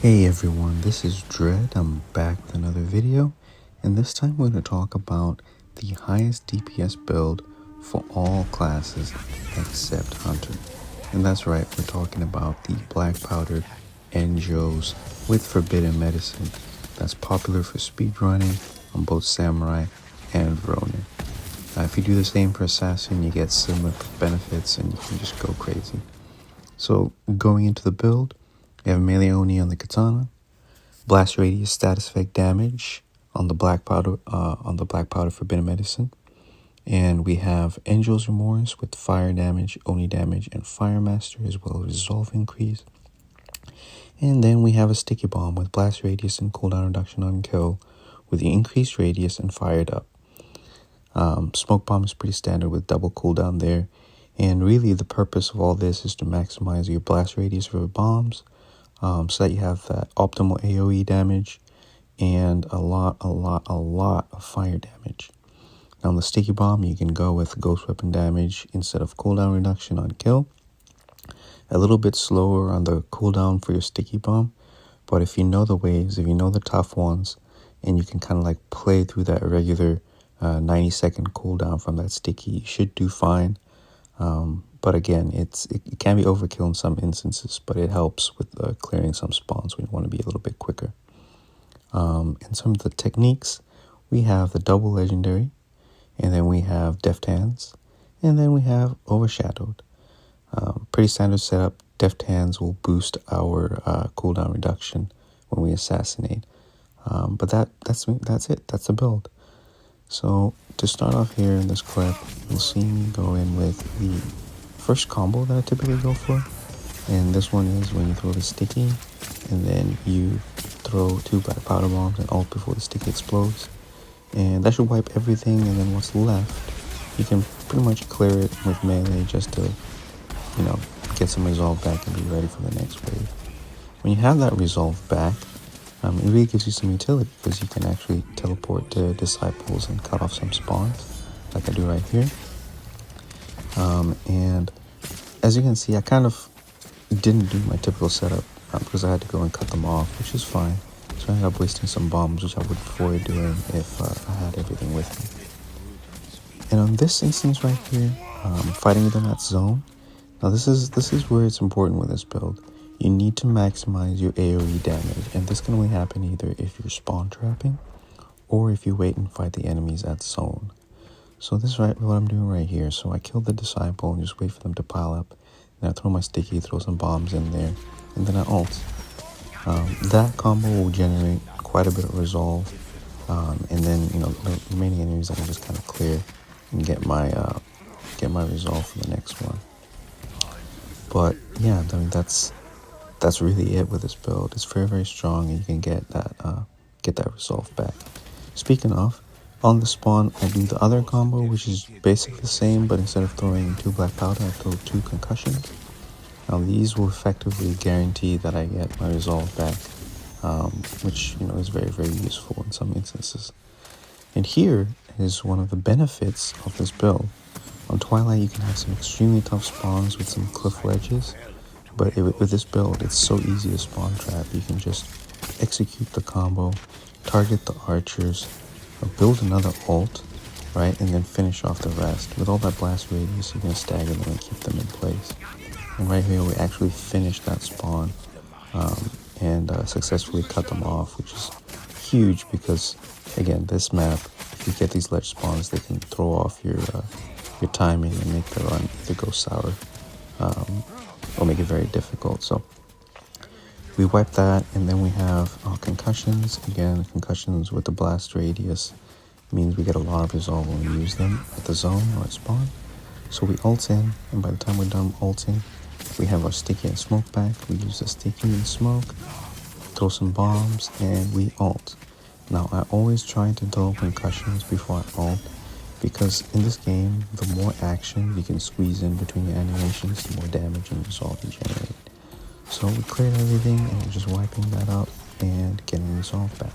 Hey everyone, this is Dread. I'm back with another video, and this time we're going to talk about the highest DPS build for all classes except Hunter. And that's right, we're talking about the black powdered Enjos with forbidden medicine that's popular for speedrunning on both Samurai and Ronin. If you do the same for Assassin, you get similar benefits and you can just go crazy. So going into the build, we have melee Oni on the katana, blast radius status effect damage on the black powder forbidden medicine, and we have Enjo's Remorse with fire damage, Oni damage, and fire master as well as resolve increase. And then we have a sticky bomb with blast radius and cooldown reduction on kill with the increased radius and fired up. Smoke bomb is pretty standard with double cooldown there. And really the purpose of all this is to maximize your blast radius for bombs, so that you have that optimal AoE damage and a lot of fire damage. Now on the sticky bomb, you can go with ghost weapon damage instead of cooldown reduction on kill. A little bit slower on the cooldown for your sticky bomb, but if you know the waves, if you know the tough ones, and you can kind of like play through that regular 90-second cooldown from that sticky, you should do fine. But again, it can be overkill in some instances, but it helps with clearing some spawns when you want to be a little bit quicker. In some of the techniques, we have the double legendary, and then we have deft hands, and then we have overshadowed. Pretty standard setup. Deft hands will boost our cooldown reduction when we assassinate. But that's it. That's the build. So to start off here in this clip, you'll see me go in with the first combo that I typically go for. And this one is when you throw the sticky, and then you throw 2 black powder bombs and ult before the sticky explodes. And that should wipe everything, and then what's left, you can pretty much clear it with melee just to, get some resolve back and be ready for the next wave. When you have that resolve back, it really gives you some utility because you can actually teleport to disciples and cut off some spawns, like I do right here. And as you can see, I kind of didn't do my typical setup because I had to go and cut them off, which is fine. So I ended up wasting some bombs, which I would avoid doing if I had everything with me. And on this instance right here, fighting within that zone. Now this is where it's important with this build. You need to maximize your AoE damage, and this can only happen either if you're spawn trapping or if you wait and fight the enemies at zone. So this is what I'm doing right here. So I kill the disciple and just wait for them to pile up. And I throw my sticky, throw some bombs in there, and then I ult. That combo will generate quite a bit of resolve, and then the remaining enemies I can just kind of clear and get my resolve for the next one. But yeah, I mean that's really it with this build. It's very, very strong, and you can get that resolve back. Speaking of, on the spawn, I do the other combo, which is basically the same, but instead of throwing 2 black powder, I throw 2 concussions. Now these will effectively guarantee that I get my resolve back, which is very, very useful in some instances. And here is one of the benefits of this build. On Twilight, you can have some extremely tough spawns with some cliff ledges. But with this build, it's so easy to spawn trap. You can just execute the combo, target the archers, build another ult, right, and then finish off the rest. With all that blast radius, you can stagger them and keep them in place. And right here, we actually finished that spawn and successfully cut them off, which is huge because, again, this map, if you get these ledge spawns, they can throw off your timing and make the run either go sour or make it very difficult. So we wipe that, and then we have concussions. Again, concussions with the blast radius means we get a lot of resolve when we use them at the zone or at spawn. So we ult in, and by the time we're done ulting, we have our sticky and smoke back. We use the sticky and smoke, throw some bombs, and we ult. Now I always try to throw concussions before I ult, because in this game, the more action you can squeeze in between your animations, the more damage and resolve you generate. So we cleared everything, and we're just wiping that up and getting resolve back.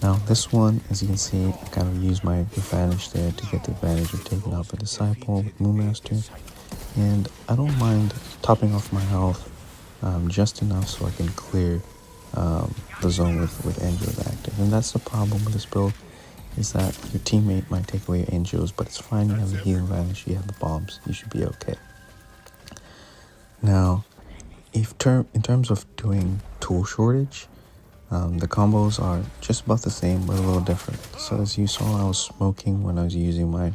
Now this one, as you can see, I kind of use my advantage there to get the advantage of taking out the disciple with Moonmaster. And I don't mind topping off my health just enough so I can clear the zone with Enjo active. And that's the problem with this build, is that your teammate might take away your Enjos, but it's fine. You have the healing vanish, you have the bombs, you should be okay. Now, in terms of doing tool shortage, the combos are just about the same, but a little different. So as you saw, I was smoking when I was using my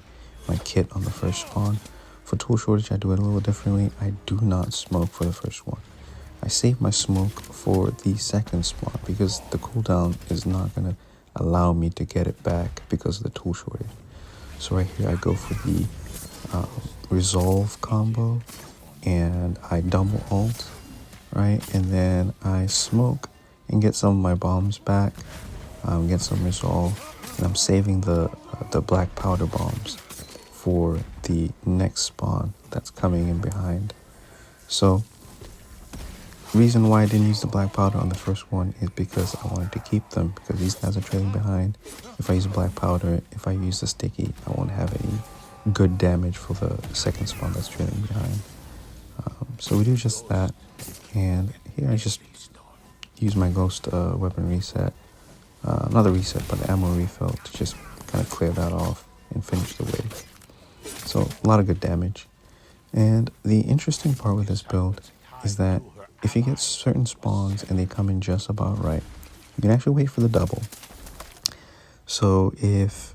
kit on the first spawn. For tool shortage, I do it a little differently. I do not smoke for the first one. I save my smoke for the second spawn because the cooldown is not going to allow me to get it back because of the tool shortage. So right here, I go for the resolve combo, and I double ult, right? And then I smoke and get some of my bombs back, get some resolve, and I'm saving the black powder bombs for the next spawn that's coming in behind. So reason why I didn't use the black powder on the first one is because I wanted to keep them, because these guys are trailing behind. If I use black powder, if I use the sticky, I won't have any good damage for the second spawn that's trailing behind. So we do just that, and here I just use my ghost weapon reset, not the reset, but the ammo refill to just kind of clear that off and finish the wave. So a lot of good damage. And the interesting part with this build is that if you get certain spawns and they come in just about right, you can actually wait for the double. So if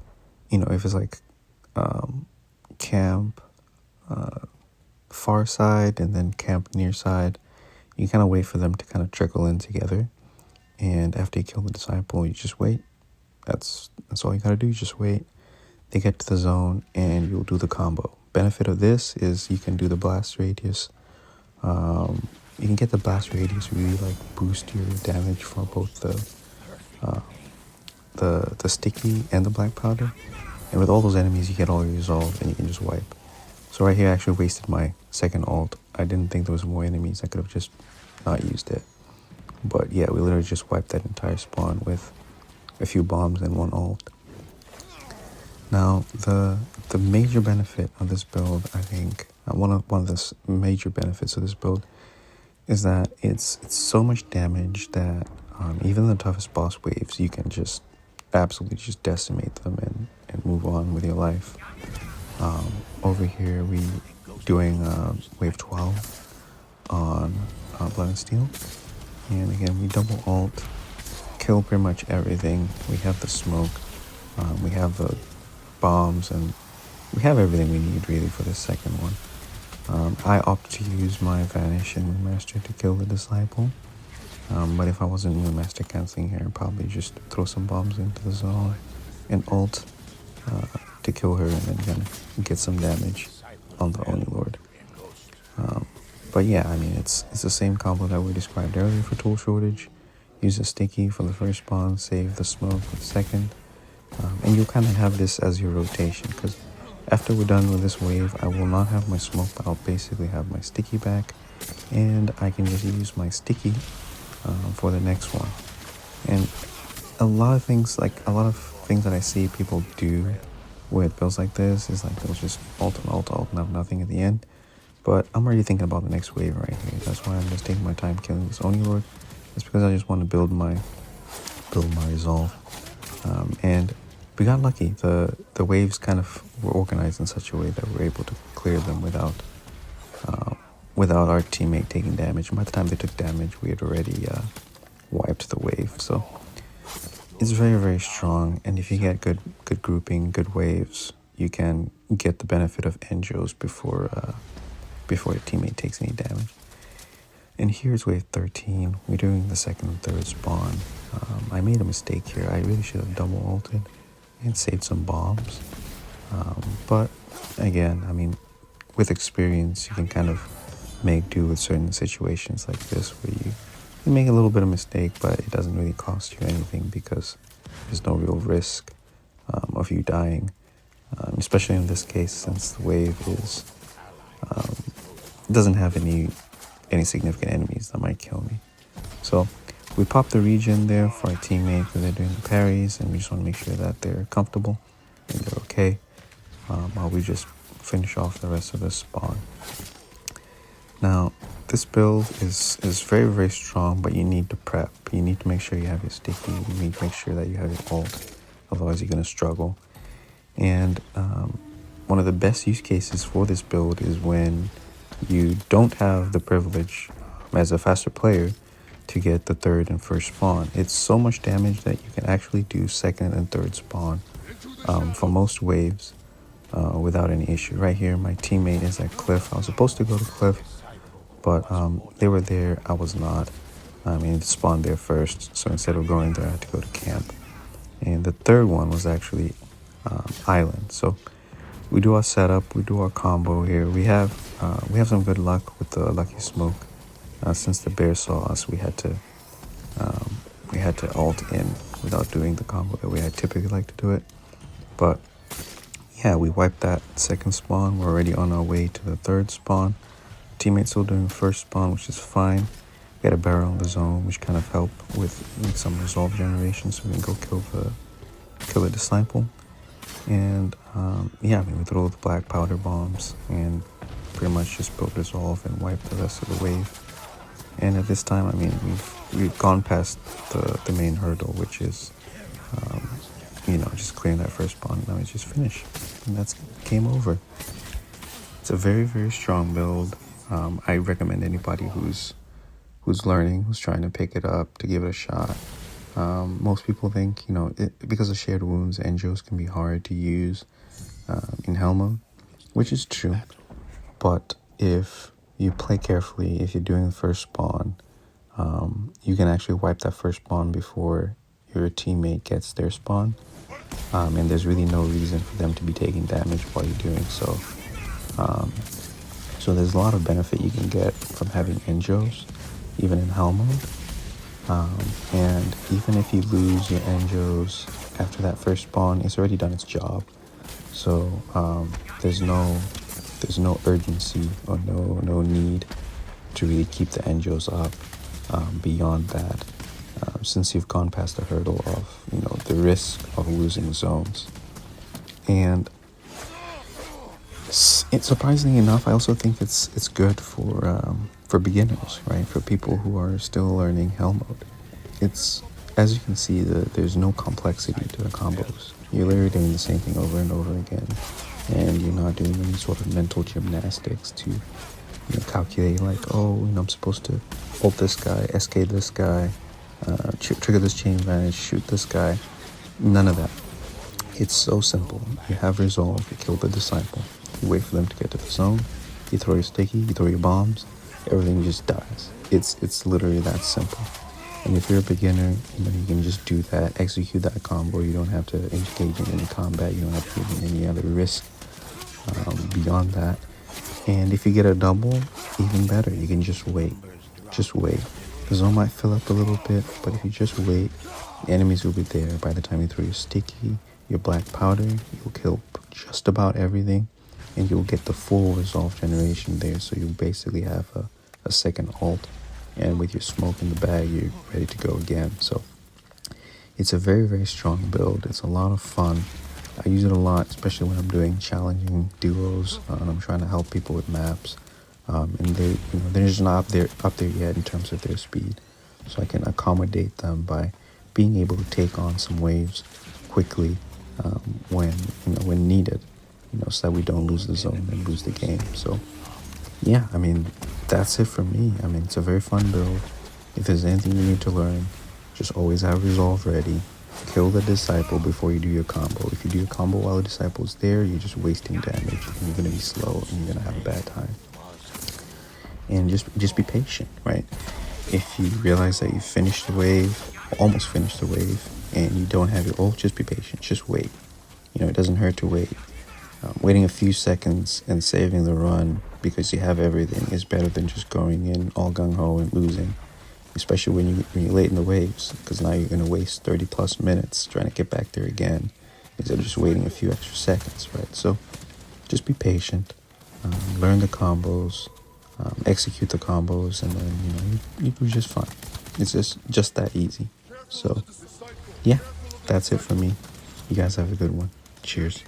it's like camp far side and then camp near side, you kind of wait for them to kind of trickle in together. And after you kill the disciple, you just wait. That's all you gotta do, just wait. They get to the zone and you'll do the combo. Benefit of this is you can do the blast radius. You can get the blast radius really like boost your damage for both the sticky and the black powder. And with all those enemies, you get all your resolve and you can just wipe. So right here, I actually wasted my second ult. I didn't think there was more enemies. I could have just not used it. But yeah, we literally just wiped that entire spawn with a few bombs and one ult. Now, the major benefit of this build, I think, one of the major benefits of this build is that it's so much damage that even the toughest boss waves, you can just absolutely just decimate them and move on with your life. Over here, we doing wave 12 on Blood and Steel. And again, we double ult, kill pretty much everything. We have the smoke, we have the bombs, and we have everything we need really for the second one. I opt to use my Vanish and Master to kill the Disciple. But if I wasn't Master canceling here, I'd probably just throw some bombs into the zone and ult to kill her and then kind of get some damage on the Oni Lord. But yeah, I mean, it's the same combo that we described earlier for tool shortage. Use a sticky for the first spawn, save the smoke for the second. And you'll kind of have this as your rotation, because after we're done with this wave, I will not have my smoke, but I'll basically have my sticky back, and I can just use my sticky for the next one. And a lot of things that I see people do with builds like this is like they'll just ult and have nothing at the end. But I'm already thinking about the next wave right here. That's why I'm just taking my time killing this Oni Lord. It's because I just want to build my resolve. And we got lucky. The waves kind of were organized in such a way that we're able to clear them without our teammate taking damage. And by the time they took damage, we had already wiped the wave. So it's very, very strong. And if you get good grouping, good waves, you can get the benefit of Enjos before your teammate takes any damage. And here's wave 13. We're doing the second and third spawn. I made a mistake here. I really should have double ulted and saved some bombs. But again, I mean, with experience, you can kind of make do with certain situations like this where you make a little bit of mistake, but it doesn't really cost you anything because there's no real risk of you dying. Especially in this case, since the wave is doesn't have any significant enemies that might kill me. So we pop the regen there for our teammate because they're doing the parries, and we just want to make sure that they're comfortable and they're okay while we just finish off the rest of the spawn. Now, this build is very, very strong, but you need to prep. You need to make sure you have your sticky. You need to make sure that you have your ult. Otherwise, you're going to struggle. And one of the best use cases for this build is when you don't have the privilege as a faster player to get the third and first spawn. It's so much damage that you can actually do second and third spawn for most waves without any issue. Right here, my teammate is at cliff. I was supposed to go to cliff, but they were there. I was not. I mean, it spawned there first, so instead of going there, I had to go to camp. And the third one was actually island. So we do our setup, we do our combo here. We have some good luck with the lucky smoke. Since the bear saw us, we had to ult in without doing the combo that we had typically like to do it. But yeah, we wiped that second spawn. We're already on our way to the third spawn. Teammates still doing first spawn, which is fine. We had a barrel in the zone, which kind of helped with some resolve generation, so we can go kill the disciple. And yeah, I mean, we throw the black powder bombs and pretty much just build resolve and wipe the rest of the wave. And at this time, I mean, we've gone past the main hurdle, which is you know, just clearing that first spawn. Now it's just finished, and that's game over. It's a very, very strong build. I recommend anybody who's learning, who's trying to pick it up, to give it a shot. Most people think, you know, because of shared wounds, Enjos can be hard to use in hell mode, which is true. But if you play carefully, if you're doing the first spawn, you can actually wipe that first spawn before your teammate gets their spawn. And there's really no reason for them to be taking damage while you're doing so. So there's a lot of benefit you can get from having Enjos, even in hell mode. And even if you lose your Enjos after that first spawn, it's already done its job. So there's no urgency or no need to really keep the Enjos up beyond that, since you've gone past the hurdle of, you know, the risk of losing zones. And surprisingly enough, I also think it's good for beginners, right? For people who are still learning hell mode. It's, as you can see, there's no complexity to the combos. You're literally doing the same thing over and over again, and you're not doing any sort of mental gymnastics to, you know, calculate like, oh, you know, I'm supposed to ult this guy, SK this guy, trigger this chain advantage, shoot this guy. None of that. It's so simple. You have resolve, you kill the disciple, you wait for them to get to the zone, you throw your sticky, you throw your bombs, everything just dies. It's literally that simple. And if you're a beginner, you know, you can just do that, execute that combo. You don't have to engage in any combat, you don't have to take any other risk beyond that. And if you get a double, even better. You can just wait. Just wait. The zone might fill up a little bit, but if you just wait, the enemies will be there. By the time you throw your sticky, your black powder, you'll kill just about everything, and you'll get the full resolve generation there. So you basically have a second ult, and with your smoke in the bag, you're ready to go again. So it's a very, very strong build. It's a lot of fun. I use it a lot, especially when I'm doing challenging duos and I'm trying to help people with maps. And they're just not up there yet in terms of their speed. So I can accommodate them by being able to take on some waves quickly when needed, so that we don't lose the zone and lose the game. So yeah, I mean, that's it for me. I mean, it's a very fun build. If there's anything you need to learn, just always have resolve ready. Kill the disciple before you do your combo. If you do your combo while the disciple's there, you're just wasting damage, and you're going to be slow, and you're going to have a bad time. And just be patient, right? If you realize that you finished the wave, almost finished the wave, and you don't have your ult, just be patient. Just wait. It doesn't hurt to wait. Waiting a few seconds and saving the run because you have everything is better than just going in all gung-ho and losing, especially when you're late in the waves, because now you're going to waste 30 plus minutes trying to get back there again instead of just waiting a few extra seconds, right? So just be patient, learn the combos, execute the combos, and then you do just fine. It's just that easy. So yeah, that's it for me. You guys have a good one. Cheers.